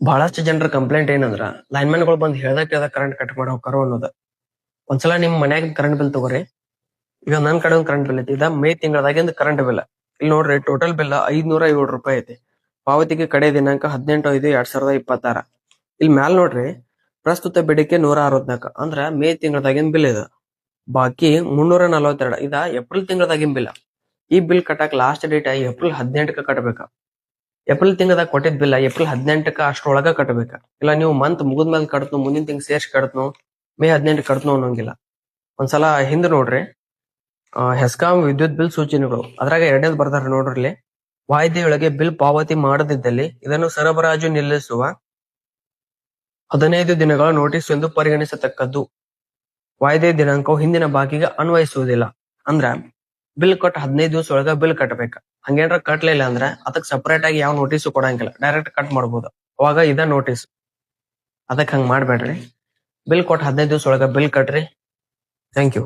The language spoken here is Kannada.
ಬಹಳಷ್ಟು ಜನರ ಕಂಪ್ಲೇಂಟ್ ಏನಂದ್ರ ಲೈನ್ಮನ್ ಗಳು ಬಂದ್ ಹೇಳ್ದ ಕರೆಂಟ್ ಕಟ್ ಮಾಡಿ ಹೋಗ್ತಾರೋ ಅನ್ನೋದು. ಒಂದ್ಸಲ ನಿಮ್ ಮನ್ಯಾಗ ಕರೆಂಟ್ ಬಿಲ್ ತಗೋರಿ. ಈಗ ನನ್ ಕಡೆ ಒಂದ್ ಕರೆಂಟ್ ಬಿಲ್ ಐತಿ. ಇದ ಮೇ ತಿಂಗಳದಾಗಿಂದ ಕರೆಂಟ್ ಬಿಲ್. ಇಲ್ಲಿ ನೋಡ್ರಿ, ಟೋಟಲ್ ಬಿಲ್ 507 ರೂಪಾಯಿ ಐತಿ. ಪಾವತಿಗೆ ಕಡೆ ದಿನಾಂಕ 18/5/2026. ಇಲ್ಲಿ ಮ್ಯಾಲ್ ನೋಡ್ರಿ, ಪ್ರಸ್ತುತ ಬೇಡಿಕೆ 164. ಅಂದ್ರ ಮೇ ತಿಂಗಳದಾಗಿನ ಬಿಲ್ ಇದು. ಬಾಕಿ 342. ಇದ ಏಪ್ರಿಲ್ ತಿಂಗಳದಾಗಿನ ಬಿಲ್. ಈ ಬಿಲ್ ಕಟ್ಟಾಕ್ ಲಾಸ್ಟ್ ಡೇಟ್ ಏಪ್ರಿಲ್ 18ಕ್ಕೆ ಕಟ್ಟಬೇಕ. ಏಪ್ರಿಲ್ ತಿಂಗಳದಾಗ ಕೊಟ್ಟಿದ್ ಬಿಲ್ ಏಪ್ರಿಲ್ 18ಕ್ಕ ಅಷ್ಟ್ರೊಳಗ ಕಟ್ಟಬೇಕ. ಇಲ್ಲ ನೀವು ಮಂತ್ ಮುಗಿದ್ಮೇಲೆ ಕಟ್ತನು, ಮುಂದಿನ ತಿಂಗ್ ಸೇರ್ಸಿ ಕಟ್ತನು, ಮೇ 18 ಕಟ್ತನು ಅನ್ನೋಂಗಿಲ್ಲ. ಒಂದ್ಸಲ ಹಿಂದ್ ನೋಡ್ರಿ, ಹೆಸ್ಕಾಂ ವಿದ್ಯುತ್ ಬಿಲ್ ಸೂಚನೆಗಳು ಅದ್ರಾಗ ಎರಡನೇದು ಬರ್ದಾರ ನೋಡ್ರಿ. ವಾಯ್ದೆಯೊಳಗೆ ಬಿಲ್ ಪಾವತಿ ಮಾಡದಿದ್ದಲ್ಲಿ ಇದನ್ನು ಸರಬರಾಜು ನಿಲ್ಲಿಸುವ 15 ದಿನಗಳ ನೋಟಿಸ್ ಎಂದು ಪರಿಗಣಿಸತಕ್ಕದ್ದು. ವಾಯ್ದೆ ದಿನಾಂಕವು ಹಿಂದಿನ ಬಾಕಿಗೆ ಅನ್ವಯಿಸುವುದಿಲ್ಲ. ಅಂದ್ರ ಬಿಲ್ ಕೊಟ್ಟ 15 ದಿವಸ ಒಳಗ ಬಿಲ್ ಕಟ್ಟಬೇಕ. ಹಂಗೇನ್ರ ಕಟ್ಲಿಲ್ಲ ಅಂದ್ರ ಅದಕ್ ಸಪರೇಟ್ ಆಗಿ ಯಾವ ನೋಟಿಸ್ ಕೊಡಂಗಿಲ್ಲ, ಡೈರೆಕ್ಟ್ ಕಟ್ ಮಾಡ್ಬೋದು. ಅವಾಗ ಇದ ನೋಟಿಸ್. ಅದಕ್ ಹಂಗ್ ಮಾಡ್ಬೇಡ್ರಿ. ಬಿಲ್ ಕೊಟ್ಟ 15 ದಿವಸ ಒಳಗ ಬಿಲ್ ಕಟ್ರಿ. Thank you.